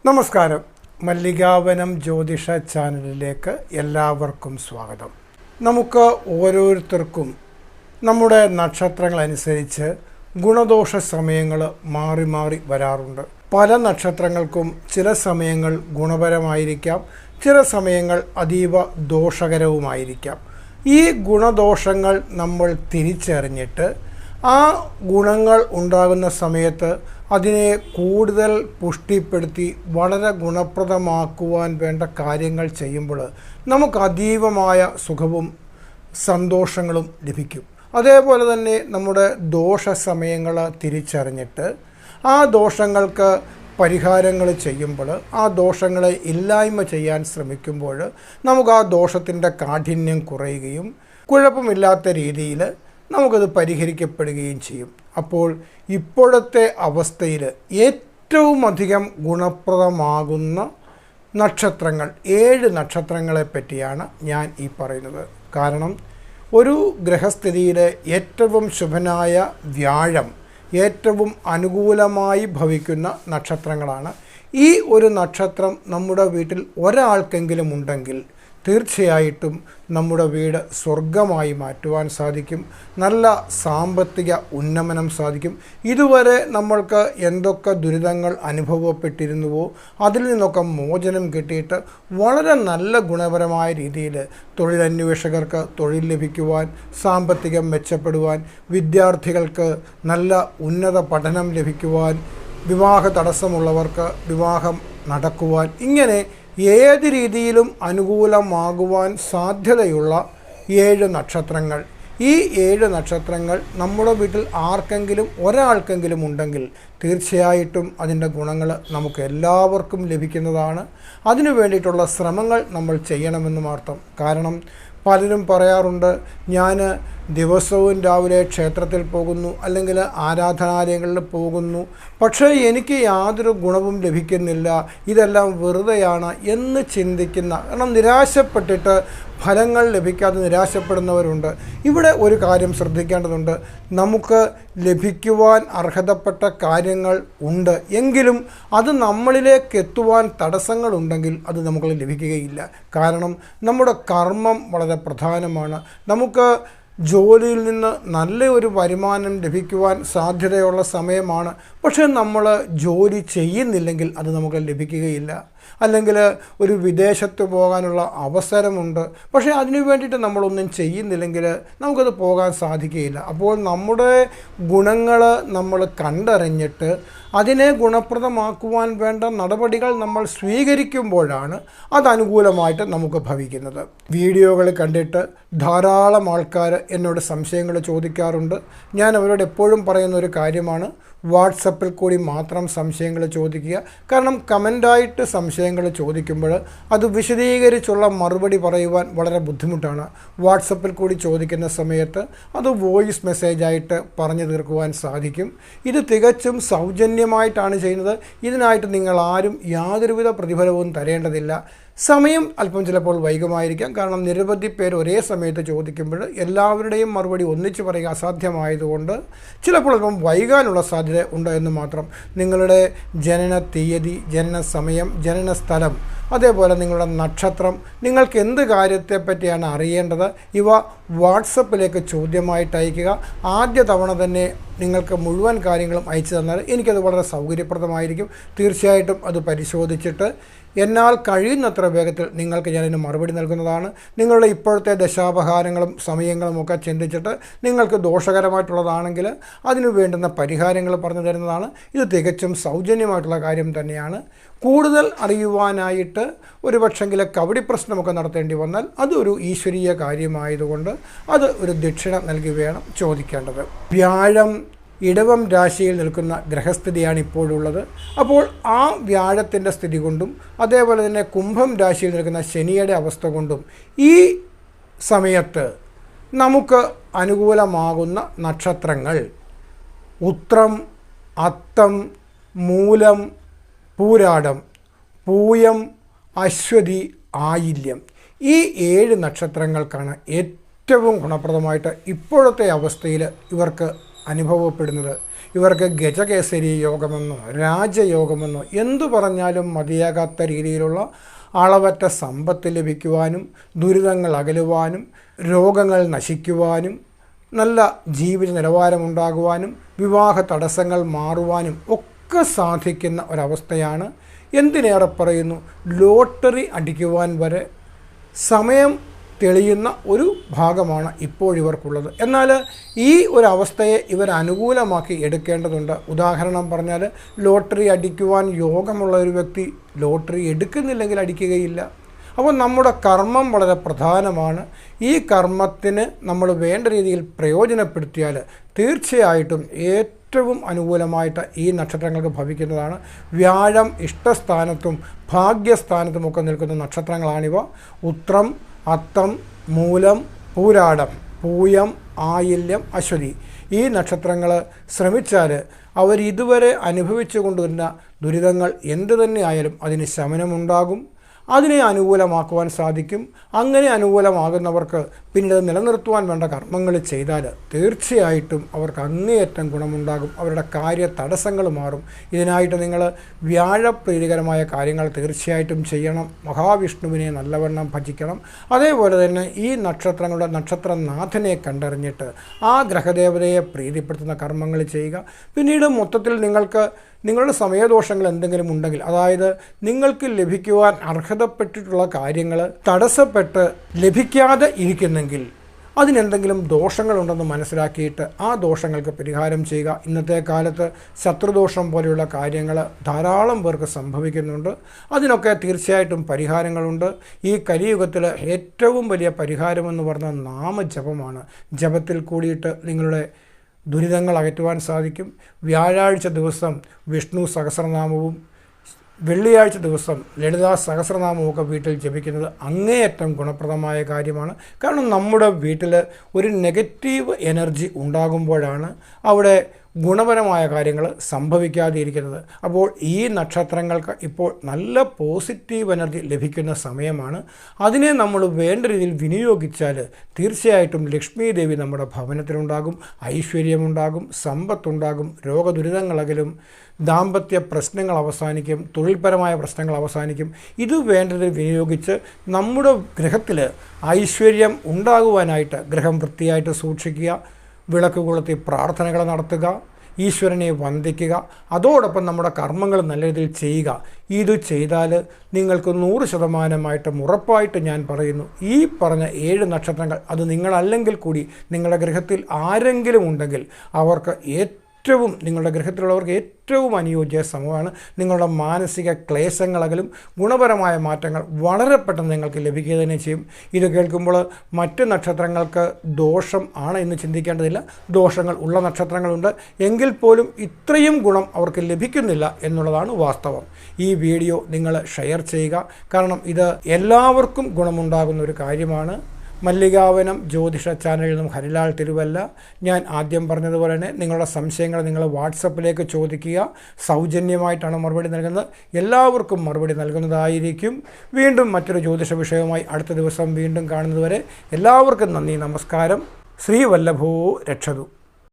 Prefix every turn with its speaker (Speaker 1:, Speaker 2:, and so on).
Speaker 1: നമസ്കാരം. മല്ലികാവനം ജ്യോതിഷ ചാനലിലേക്ക് എല്ലാവർക്കും സ്വാഗതം. നമുക്ക് ഓരോരുത്തർക്കും നമ്മുടെ നക്ഷത്രങ്ങളനുസരിച്ച് ഗുണദോഷ സമയങ്ങൾ മാറി മാറി വരാറുണ്ട്. പല നക്ഷത്രങ്ങൾക്കും ചില സമയങ്ങൾ ഗുണപരമായിരിക്കാം, ചില സമയങ്ങൾ അതീവ ദോഷകരവുമായിരിക്കാം. ഈ ഗുണദോഷങ്ങൾ നമ്മൾ തിരിച്ചറിഞ്ഞിട്ട് ആ ഗുണങ്ങൾ ഉണ്ടാകുന്ന സമയത്ത് അതിനെ കൂടുതൽ പുഷ്ടിപ്പെടുത്തി വളരെ ഗുണപ്രദമാക്കുവാൻ വേണ്ട കാര്യങ്ങൾ ചെയ്യുമ്പോൾ നമുക്ക് അതീവമായ സുഖവും സന്തോഷങ്ങളും ലഭിക്കും. അതേപോലെ തന്നെ നമ്മുടെ ദോഷ സമയങ്ങൾ തിരിച്ചറിഞ്ഞിട്ട് ആ ദോഷങ്ങൾക്ക് പരിഹാരങ്ങൾ ചെയ്യുമ്പോൾ, ആ ദോഷങ്ങളെ ഇല്ലായ്മ ചെയ്യാൻ ശ്രമിക്കുമ്പോൾ നമുക്ക് ആ ദോഷത്തിൻ്റെ കാഠിന്യം കുറയുകയും കുഴപ്പമില്ലാത്ത രീതിയിൽ നമുക്കത് പരിഹരിക്കപ്പെടുകയും ചെയ്യും. അപ്പോൾ ഇപ്പോഴത്തെ അവസ്ഥയിൽ ഏറ്റവും അധികം ഗുണപ്രദമാകുന്ന നക്ഷത്രങ്ങൾ 7 നക്ഷത്രങ്ങളെ പറ്റിയാണ് ഞാൻ ഈ പറയുന്നത്. കാരണം ഒരു ഗ്രഹസ്ഥിതിയിൽ ഏറ്റവും ശുഭനായ വ്യാഴം ഏറ്റവും അനുകൂലമായി ഭവിക്കുന്ന നക്ഷത്രങ്ങളാണ്. ഈ ഒരു നക്ഷത്രം നമ്മുടെ വീട്ടിൽ ഒരാൾക്കെങ്കിലും ഉണ്ടെങ്കിൽ തീർച്ചയായിട്ടും നമ്മുടെ വീട് സ്വർഗമായി മാറ്റുവാൻ സാധിക്കും. നല്ല സാമ്പത്തിക ഉന്നമനം സാധിക്കും. ഇതുവരെ നമ്മൾക്ക് എന്തൊക്കെ ദുരിതങ്ങൾ അനുഭവപ്പെട്ടിരുന്നുവോ അതിൽ നിന്നൊക്കെ മോചനം കിട്ടിയിട്ട് വളരെ നല്ല ഗുണപരമായ രീതിയിൽ തൊഴിലന്വേഷകർക്ക് തൊഴിൽ ലഭിക്കുവാൻ, സാമ്പത്തികം മെച്ചപ്പെടുവാൻ, വിദ്യാർത്ഥികൾക്ക് നല്ല ഉന്നത പഠനം ലഭിക്കുവാൻ, വിവാഹ തടസ്സമുള്ളവർക്ക് വിവാഹം നടക്കുവാൻ, ഇങ്ങനെ ഏത് രീതിയിലും അനുകൂലമാകുവാൻ സാധ്യതയുള്ള 7 നക്ഷത്രങ്ങൾ. ഈ 7 നക്ഷത്രങ്ങൾ നമ്മുടെ വീട്ടിൽ ആർക്കെങ്കിലും ഒരാൾക്കെങ്കിലും ഉണ്ടെങ്കിൽ തീർച്ചയായിട്ടും അതിൻ്റെ ഗുണങ്ങൾ നമുക്ക് എല്ലാവർക്കും ലഭിക്കുന്നതാണ്. അതിനു വേണ്ടിയിട്ടുള്ള ശ്രമങ്ങൾ നമ്മൾ ചെയ്യണമെന്ന് മാത്രം. കാരണം പലരും പറയാറുണ്ട്, ഞാൻ ദിവസവും രാവിലെ ക്ഷേത്രത്തിൽ പോകുന്നു, അല്ലെങ്കിൽ ആരാധനാലയങ്ങളിൽ പോകുന്നു, പക്ഷേ എനിക്ക് യാതൊരു ഗുണവും ലഭിക്കുന്നില്ല, ഇതെല്ലാം വെറുതെയാണ് എന്ന് ചിന്തിക്കുന്ന, കാരണം നിരാശപ്പെട്ടിട്ട് ഫലങ്ങൾ ലഭിക്കാതെ നിരാശപ്പെടുന്നവരുണ്ട്. ഇവിടെ ഒരു കാര്യം ശ്രദ്ധിക്കേണ്ടതുണ്ട്. നമുക്ക് ലഭിക്കുവാൻ അർഹതപ്പെട്ട കാര്യങ്ങൾ ഉണ്ട്, എങ്കിലും അത് നമ്മളിലേക്ക് എത്തുവാൻ തടസ്സങ്ങളുണ്ടെങ്കിൽ അത് നമുക്ക് ലഭിക്കുകയില്ല. കാരണം നമ്മുടെ കർമ്മം വളരെ പ്രധാനമാണ്. നമുക്ക് ജോലിയിൽ നിന്ന് നല്ല ഒരു വരുമാനം ലഭിക്കുവാൻ സാധ്യതയുള്ള സമയമാണ്. പക്ഷേ നമ്മൾ ജോലി ചെയ്യുന്നില്ലെങ്കിൽ അത് നമുക്ക് ലഭിക്കുകയില്ല. അല്ലെങ്കിൽ ഒരു വിദേശത്ത് പോകാനുള്ള അവസരമുണ്ട്, പക്ഷേ അതിനു വേണ്ടിയിട്ട് നമ്മളൊന്നും ചെയ്യുന്നില്ലെങ്കിൽ നമുക്കത് പോകാൻ സാധിക്കുകയില്ല. അപ്പോൾ നമ്മുടെ ഗുണങ്ങൾ നമ്മൾ കണ്ടറിഞ്ഞിട്ട് അതിനെ ഗുണപ്രദമാക്കുവാൻ വേണ്ട നടപടികൾ നമ്മൾ സ്വീകരിക്കുമ്പോഴാണ് അത് അനുകൂലമായിട്ട് നമുക്ക് ഭവിക്കുന്നത്. വീഡിയോകൾ കണ്ടിട്ട് ധാരാളം ആൾക്കാർ എന്നോട് സംശയങ്ങൾ ചോദിക്കാറുണ്ട്. ഞാൻ അവരോട് എപ്പോഴും പറയുന്ന ഒരു കാര്യമാണ്, വാട്സപ്പിൽ കൂടി മാത്രം സംശയങ്ങൾ ചോദിക്കുക. കാരണം കമൻ്റായിട്ട് സംശയങ്ങൾ ചോദിക്കുമ്പോൾ അത് വിശദീകരിച്ചുള്ള മറുപടി പറയുവാൻ വളരെ ബുദ്ധിമുട്ടാണ്. വാട്സപ്പിൽ കൂടി ചോദിക്കുന്ന സമയത്ത് അത് വോയിസ് മെസ്സേജായിട്ട് പറഞ്ഞു തീർക്കുവാൻ സാധിക്കും. ഇത് തികച്ചും സൗജന്യമായിട്ടാണ് ചെയ്യുന്നത്. ഇതിനായിട്ട് നിങ്ങൾ ആരും യാതൊരുവിധ പ്രതിഫലവും തരേണ്ടതില്ല. സമയം അല്പം ചിലപ്പോൾ വൈകുമായിരിക്കാം. കാരണം നിരവധി പേർ ഒരേ സമയത്ത് ചോദിക്കുമ്പോൾ എല്ലാവരുടെയും മറുപടി ഒന്നിച്ച് പറയുക അസാധ്യമായതുകൊണ്ട് ചിലപ്പോൾ അല്പം വൈകാനുള്ള സാധ്യത ഉണ്ട് എന്ന് മാത്രം. നിങ്ങളുടെ ജനന തീയതി, ജനന സമയം, ജനന സ്ഥലം, അതേപോലെ നിങ്ങളുടെ നക്ഷത്രം, നിങ്ങൾക്ക് എന്ത് കാര്യത്തെപ്പറ്റിയാണ് അറിയേണ്ടത്, ഇവ വാട്സപ്പിലേക്ക് ചോദ്യമായിട്ട് അയയ്ക്കുക. ആദ്യ തവണ തന്നെ നിങ്ങൾക്ക് മുഴുവൻ കാര്യങ്ങളും അയച്ചു തന്നാൽ എനിക്കത് വളരെ സൗകര്യപ്രദമായിരിക്കും. തീർച്ചയായിട്ടും അത് പരിശോധിച്ചിട്ട് എന്നാൽ കഴിയുന്നത്ര വേഗത്തിൽ നിങ്ങൾക്ക് ഞാനതിന് മറുപടി നൽകുന്നതാണ്. നിങ്ങളുടെ ഇപ്പോഴത്തെ ദശാപഹാരങ്ങളും സമയങ്ങളും ഒക്കെ ചിന്തിച്ചിട്ട് നിങ്ങൾക്ക് ദോഷകരമായിട്ടുള്ളതാണെങ്കിൽ അതിനു വേണ്ടുന്ന പരിഹാരങ്ങൾ പറഞ്ഞു തരുന്നതാണ്. ഇത് തികച്ചും സൗജന്യമായിട്ടുള്ള കാര്യം തന്നെയാണ്. കൂടുതൽ അറിയുവാനായിട്ട് ഒരു പക്ഷെങ്കിൽ കവടി പ്രശ്നമൊക്കെ നടത്തേണ്ടി വന്നാൽ അതൊരു ഈശ്വരീയ കാര്യമായതുകൊണ്ട് അത് ഒരു ദക്ഷിണ നൽകി വേണം ചോദിക്കേണ്ടത്. വ്യാഴം ഇടവം രാശിയിൽ നിൽക്കുന്ന ഗ്രഹസ്ഥിതിയാണ് ഇപ്പോഴുള്ളത്. അപ്പോൾ ആ വ്യാഴത്തിൻ്റെ സ്ഥിതി കൊണ്ടും അതേപോലെ തന്നെ കുംഭം രാശിയിൽ നിൽക്കുന്ന ശനിയുടെ അവസ്ഥ കൊണ്ടും ഈ സമയത്ത് നമുക്ക് അനുകൂലമാകുന്ന നക്ഷത്രങ്ങൾ ഉത്രം, അത്തം, മൂലം, പൂരാടം, പൂയം, അശ്വതി, ആയില്യം. ഈ 7 നക്ഷത്രങ്ങൾക്കാണ് ഏറ്റവും ഗുണപ്രദമായിട്ട് ഇപ്പോഴത്തെ അവസ്ഥയിൽ ഇവർക്ക് അനുഭവപ്പെടുന്നത്. ഇവർക്ക് ഗജകേസരി യോഗമെന്നോ രാജയോഗമെന്നോ എന്തു പറഞ്ഞാലും മതിയാകാത്ത രീതിയിലുള്ള അളവറ്റ സമ്പത്ത് ലഭിക്കുവാനും ദുരിതങ്ങൾ അകലുവാനും രോഗങ്ങൾ നശിക്കുവാനും നല്ല ജീവിത നിലവാരമുണ്ടാകുവാനും വിവാഹ തടസ്സങ്ങൾ മാറുവാനും ഒക്കെ സാധിക്കുന്ന ഒരവസ്ഥയാണ്. എന്തിനേറെ പറയുന്നു, ലോട്ടറി അടിക്കുവാൻ വരെ സമയം തെളിയുന്ന ഒരു ഭാഗമാണ് ഇപ്പോഴിവർക്കുള്ളത്. എന്നാൽ ഈ ഒരു അവസ്ഥയെ ഇവർ അനുകൂലമാക്കി എടുക്കേണ്ടതുണ്ട്. ഉദാഹരണം പറഞ്ഞാൽ, ലോട്ടറി അടിക്കുവാൻ യോഗമുള്ള ഒരു വ്യക്തി ലോട്ടറി എടുക്കുന്നില്ലെങ്കിൽ അടിക്കുകയില്ല. അപ്പോൾ നമ്മുടെ കർമ്മം വളരെ പ്രധാനമാണ്. ഈ കർമ്മത്തിന് നമ്മൾ വേണ്ട രീതിയിൽ പ്രയോജനപ്പെടുത്തിയാൽ തീർച്ചയായിട്ടും ഏറ്റവും അനുകൂലമായിട്ട് ഈ നക്ഷത്രങ്ങൾക്ക് ഭവിക്കുന്നതാണ്. വ്യാഴം ഇഷ്ടസ്ഥാനത്തും ഭാഗ്യസ്ഥാനത്തുമൊക്കെ നിൽക്കുന്ന നക്ഷത്രങ്ങളാണിവ. ഉത്രം, അത്തം, മൂലം, പൂരാടം, പൂയം, ആയില്യം, അശ്വതി ഈ നക്ഷത്രങ്ങൾ ശ്രമിച്ചാൽ അവരിതുവരെ അനുഭവിച്ചു കൊണ്ടുവരുന്ന ദുരിതങ്ങൾ എന്തു തന്നെ ആയാലും അതിന് ശമനമുണ്ടാകും. അതിനെ അനുകൂലമാക്കുവാൻ സാധിക്കും. അങ്ങനെ അനുകൂലമാകുന്നവർക്ക് പിന്നീട് നിലനിർത്തുവാൻ വേണ്ട കർമ്മങ്ങൾ ചെയ്താൽ തീർച്ചയായിട്ടും അവർക്ക് അങ്ങേയറ്റം ഗുണമുണ്ടാകും. അവരുടെ കാര്യ തടസ്സങ്ങൾ മാറും. ഇതിനായിട്ട് നിങ്ങൾ വ്യാഴപ്രീതികരമായ കാര്യങ്ങൾ തീർച്ചയായിട്ടും ചെയ്യണം. മഹാവിഷ്ണുവിനെ നല്ലവണ്ണം ഭജിക്കണം. അതേപോലെ തന്നെ ഈ നക്ഷത്രങ്ങളുടെ നക്ഷത്രനാഥനെ കണ്ടറിഞ്ഞിട്ട് ആ ഗ്രഹദേവതയെ പ്രീതിപ്പെടുത്തുന്ന കർമ്മങ്ങൾ ചെയ്യുക. പിന്നീട് മൊത്തത്തിൽ നിങ്ങളുടെ സമയദോഷങ്ങൾ എന്തെങ്കിലും ഉണ്ടെങ്കിൽ, അതായത് നിങ്ങൾക്ക് ലഭിക്കുവാൻ അർഹതപ്പെട്ടിട്ടുള്ള കാര്യങ്ങൾ തടസ്സപ്പെട്ട് ലഭിക്കാതെ ഇരിക്കുന്നെങ്കിൽ അതിനെന്തെങ്കിലും ദോഷങ്ങളുണ്ടെന്ന് മനസ്സിലാക്കിയിട്ട് ആ ദോഷങ്ങൾക്ക് പരിഹാരം ചെയ്യുക. ഇന്നത്തെ കാലത്ത് ശത്രുദോഷം പോലെയുള്ള കാര്യങ്ങൾ ധാരാളം പേർക്ക് സംഭവിക്കുന്നുണ്ട്. അതിനൊക്കെ തീർച്ചയായിട്ടും പരിഹാരങ്ങളുണ്ട്. ഈ കലിയുഗത്തിൽ ഏറ്റവും വലിയ പരിഹാരമെന്ന് പറഞ്ഞാൽ നാമജപമാണ്. ജപത്തിൽ കൂടിയിട്ട് നിങ്ങളുടെ ദുരിതങ്ങൾ അകറ്റുവാൻ സാധിക്കും. വ്യാഴാഴ്ച ദിവസം വിഷ്ണു സഹസ്രനാമവും വെള്ളിയാഴ്ച ദിവസം ലളിതാ സഹസ്രനാമമൊക്കെ വീട്ടിൽ ജപിക്കുന്നത് അങ്ങേയറ്റം ഗുണപ്രദമായ കാര്യമാണ്. കാരണം നമ്മുടെ വീട്ടിൽ ഒരു നെഗറ്റീവ് എനർജി ഉണ്ടാകുമ്പോഴാണ് അവിടെ ഗുണപരമായ കാര്യങ്ങൾ സംഭവിക്കാതിരിക്കുന്നത്. അപ്പോൾ ഈ നക്ഷത്രങ്ങൾക്ക് ഇപ്പോൾ നല്ല പോസിറ്റീവ് എനർജി ലഭിക്കുന്ന സമയമാണ്. അതിനെ നമ്മൾ വേണ്ട രീതിയിൽ വിനിയോഗിച്ചാൽ തീർച്ചയായിട്ടും ലക്ഷ്മി ദേവി നമ്മുടെ ഭവനത്തിലുണ്ടാകും, ഐശ്വര്യമുണ്ടാകും, സമ്പത്തുണ്ടാകും, രോഗദുരിതങ്ങളകലും, ദാമ്പത്യ പ്രശ്നങ്ങൾ അവസാനിക്കും, തൊഴിൽപരമായ പ്രശ്നങ്ങൾ അവസാനിക്കും. ഇത് വേണ്ടത് വിനിയോഗിച്ച് നമ്മുടെ ഗൃഹത്തിൽ ഐശ്വര്യം ഉണ്ടാകുവാനായിട്ട് ഗൃഹം വൃത്തിയായിട്ട് സൂക്ഷിക്കുക, വിളക്ക് കൊളുത്തി പ്രാർത്ഥനകൾ നടത്തുക, ഈശ്വരനെ വന്ദിക്കുക, അതോടൊപ്പം നമ്മുടെ കർമ്മങ്ങൾ നല്ല രീതിയിൽ ചെയ്യുക. ഇത് ചെയ്താൽ നിങ്ങൾക്ക് 100% ഉറപ്പായിട്ട് ഞാൻ പറയുന്നു, ഈ പറഞ്ഞ 7 നക്ഷത്രങ്ങൾ അത് നിങ്ങളല്ലെങ്കിൽ കൂടി നിങ്ങളുടെ ഗൃഹത്തിൽ ആരെങ്കിലും ഉണ്ടെങ്കിൽ അവർക്ക് നിങ്ങളുടെ ഗൃഹത്തിലുള്ളവർക്ക് ഏറ്റവും അനുയോജ്യ സമയമാണ്. നിങ്ങളുടെ മാനസിക ക്ലേശങ്ങളകലും ഗുണപരമായ മാറ്റങ്ങൾ വളരെ പെട്ടെന്ന് നിങ്ങൾക്ക് ലഭിക്കുക തന്നെ ചെയ്യും. ഇത് കേൾക്കുമ്പോൾ മറ്റ് നക്ഷത്രങ്ങൾക്ക് ദോഷം ആണ് എന്ന് ചിന്തിക്കേണ്ടതില്ല. ദോഷങ്ങൾ ഉള്ള നക്ഷത്രങ്ങളുണ്ട്, എങ്കിൽ പോലും ഇത്രയും ഗുണം അവർക്ക് ലഭിക്കുന്നില്ല എന്നുള്ളതാണ് വാസ്തവം. ഈ വീഡിയോ നിങ്ങൾ ഷെയർ ചെയ്യുക. കാരണം ഇത് എല്ലാവർക്കും ഗുണമുണ്ടാകുന്ന ഒരു കാര്യമാണ്. മല്ലികാവനം ജ്യോതിഷ ചാനലിൽ നിന്നും ഹരിലാൽ തിരുവല്ല. ഞാൻ ആദ്യം പറഞ്ഞതുപോലെ തന്നെ നിങ്ങളുടെ സംശയങ്ങൾ നിങ്ങൾ വാട്സപ്പിലേക്ക് ചോദിക്കുക. സൗജന്യമായിട്ടാണ് മറുപടി നൽകുന്നത്. എല്ലാവർക്കും മറുപടി നൽകുന്നതായിരിക്കും. വീണ്ടും മറ്റൊരു ജ്യോതിഷ വിഷയവുമായി അടുത്ത ദിവസം വീണ്ടും കാണുന്നതുവരെ എല്ലാവർക്കും നന്ദി, നമസ്കാരം. ശ്രീവല്ലഭോ രക്ഷതു.